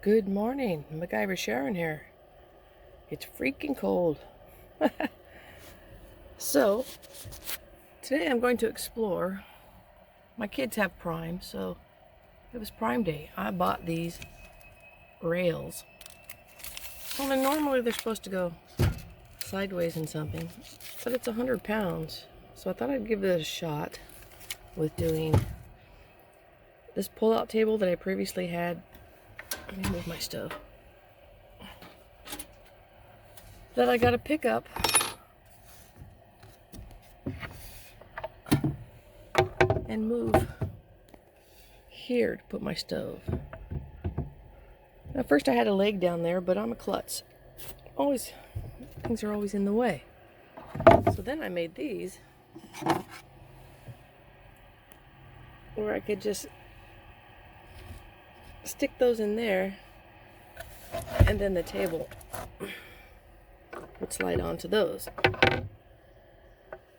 Good morning, Macgyver Sharon here. It's freaking cold. So, today I'm going to explore. My kids have Prime, so it was Prime Day. I bought these rails. Well, then normally they're supposed to go sideways in something, but it's 100 pounds. So I thought I'd give it a shot with doing this pull-out table that I previously had. Let me move my stove. That I got to pick up and move here to put my stove. Now first I had a leg down there, but I'm a klutz. Things are always in the way. So then I made these where I could just stick those in there and then the table would slide onto those.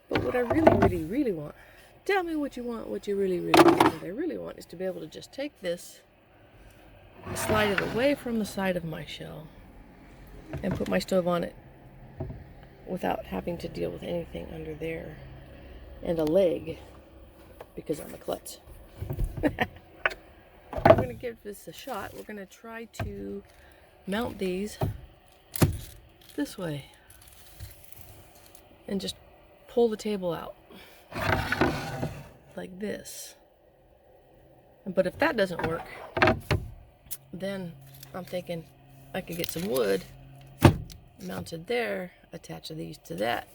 But what I really want, tell me what you want, what you really want. What I really want is to be able to just take this, slide it away from the side of my shell, and put my stove on it without having to deal with anything under there. And a leg, because I'm a klutz. We're going to give this a shot. We're going to try to mount these this way and just pull the table out like this. But if that doesn't work, then I'm thinking I could get some wood mounted there, attach these to that.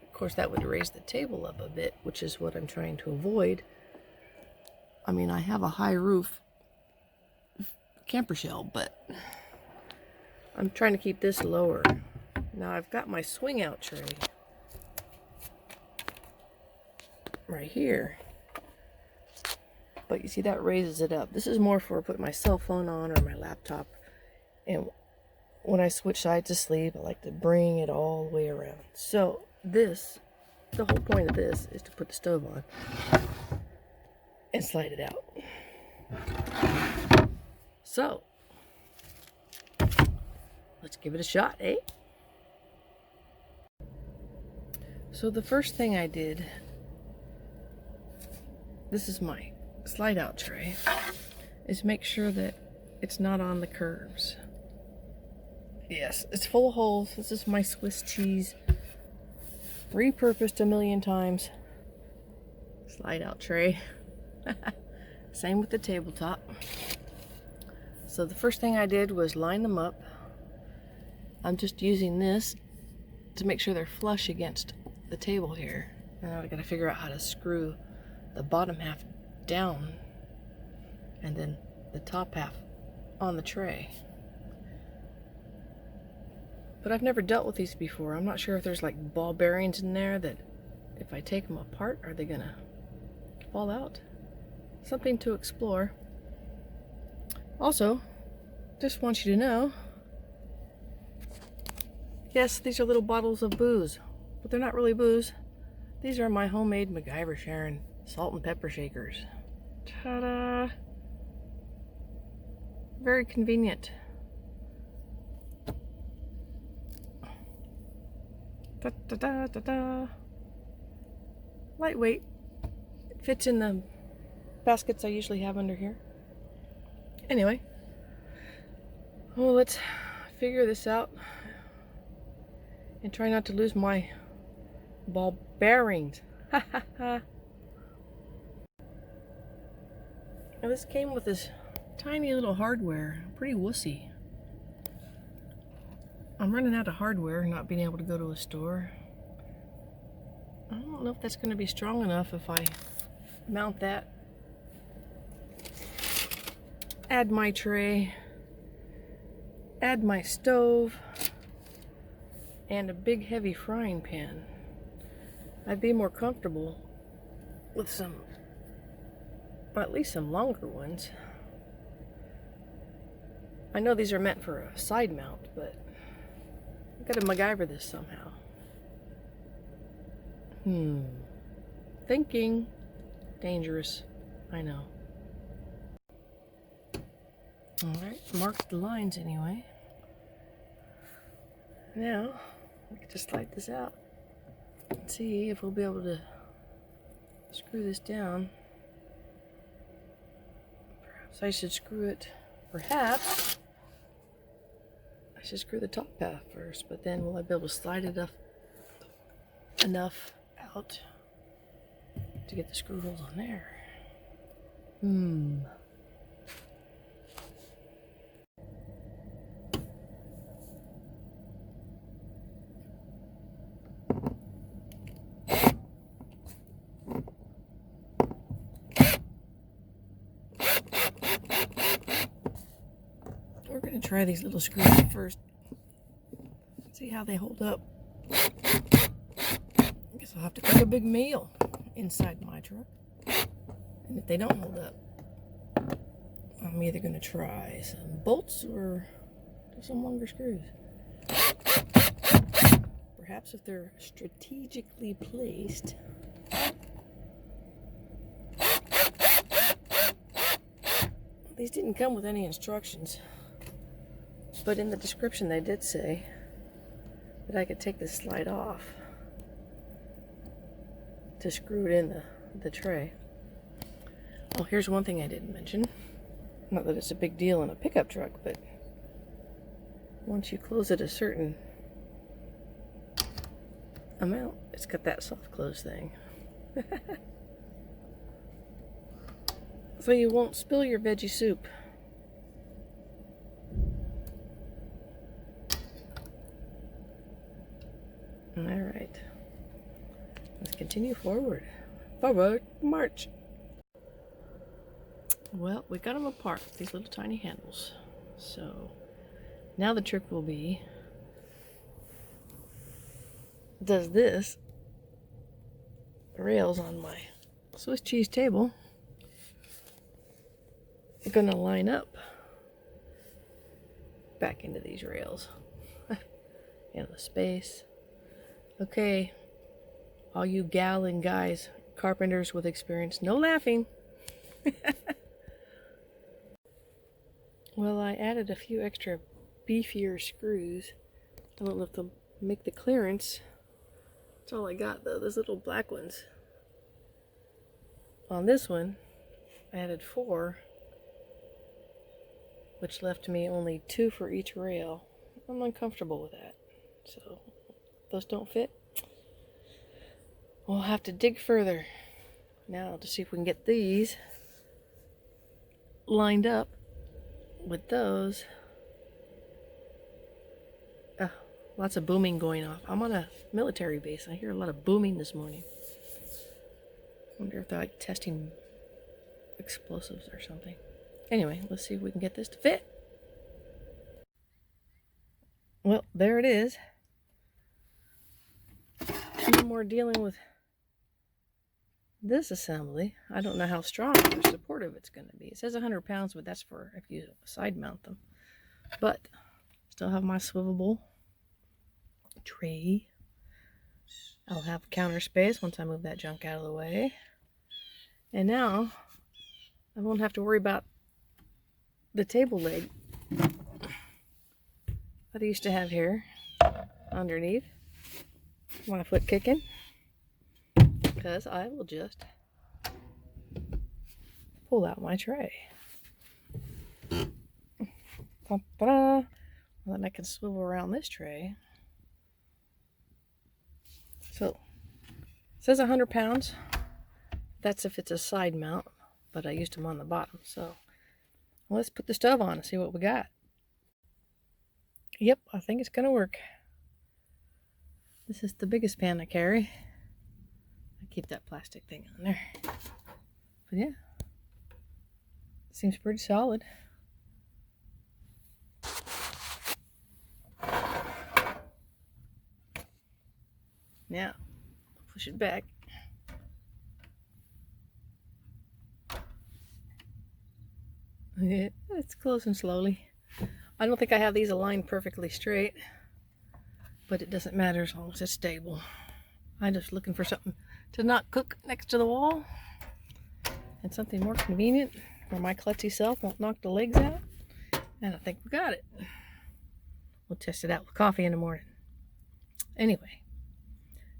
Of course, that would raise the table up a bit, which is what I'm trying to avoid. I mean, I have a high roof camper shell, but I'm trying to keep this lower. Now I've got my swing out tray right here, but you see that raises it up. This is more for putting my cell phone on or my laptop, and when I switch sides to sleep, I like to bring it all the way around. So this, the whole point of this is to put the stove on and slide it out. So let's give it a shot, eh? So the first thing I did, this is my slide out tray, is make sure that it's not on the curves. Yes, it's full of holes. This is my Swiss cheese, repurposed a million times. Slide out tray. Same with the tabletop. So the first thing I did was line them up. I'm just using this to make sure they're flush against the table here. Now I gotta figure out how to screw the bottom half down and then the top half on the tray. But I've never dealt with these before. I'm not sure if there's like ball bearings in there that if I take them apart, are they gonna fall out? Something to explore. Also, just want you to know, yes, these are little bottles of booze, but they're not really booze. These are my homemade Macgyver Sharon salt and pepper shakers. Ta-da! Very convenient. Da-da-da-da-da. Lightweight. It fits in the baskets I usually have under here. Anyway, well, let's figure this out and try not to lose my ball bearings. Ha ha ha. Now this came with this tiny little hardware, pretty wussy. I'm running out of hardware, not being able to go to a store. I don't know if that's going to be strong enough if I mount that. Add my tray. Add my stove. And a big heavy frying pan. I'd be more comfortable with some, well, at least some longer ones. I know these are meant for a side mount, but I've got to Macgyver this somehow. Thinking. Dangerous. I know. Alright, marked the lines anyway. Now, we can just slide this out and see if we'll be able to screw this down. Perhaps I should screw it, perhaps I should screw the top half first, but then will I be able to slide it enough out to get the screw holes on there? We're going to try these little screws first. See how they hold up. I guess I'll have to cook a big meal inside my truck. And if they don't hold up, I'm either going to try some bolts or some longer screws. Perhaps if they're strategically placed. These didn't come with any instructions, but in the description they did say that I could take this slide off to screw it in the tray. Oh, here's one thing I didn't mention. Not that it's a big deal in a pickup truck, but once you close it a certain amount, it's got that soft close thing. So you won't spill your veggie soup. Alright. Let's continue forward. Forward march. Well, we got them apart, these little tiny handles. So now the trick will be, does this rails on my Swiss cheese table gonna line up back into these rails? And the space. Okay, all you gal and guys, carpenters with experience, no laughing. Well, I added a few extra beefier screws. I don't know if they'll make the clearance. That's all I got though, those little black ones. On this one, I added 4, which left me only 2 for each rail. I'm uncomfortable with that. So, if those don't fit, we'll have to dig further now to see if we can get these lined up with those. Lots of booming going off. I'm on a military base. I hear a lot of booming this morning. Wonder if they're like testing explosives or something. Anyway, let's see if we can get this to fit. Well, there it is. No more dealing with this assembly. I don't know how strong or supportive it's going to be. It says 100 pounds, but that's for if you side mount them. But still have my swivelable tray. I'll have counter space once I move that junk out of the way. And now I won't have to worry about the table leg that I used to have here underneath my foot kicking, because I will just pull out my tray. Ta-da! Then I can swivel around this tray. So, it says 100 pounds. That's if it's a side mount, but I used them on the bottom. So, let's put the stove on and see what we got. Yep, I think it's going to work. This is the biggest pan I carry. I keep that plastic thing on there. But yeah, seems pretty solid. Now, push it back. Yeah, it's closing slowly. I don't think I have these aligned perfectly straight, but it doesn't matter as long as it's stable. I'm just looking for something to not cook next to the wall and something more convenient where my klutzy self won't knock the legs out And I think we got it. We'll test it out with coffee in the morning. Anyway,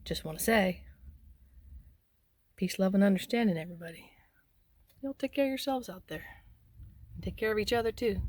just want to say, peace, love, and understanding, everybody. Y'all take care of yourselves out there. And take care of each other, too.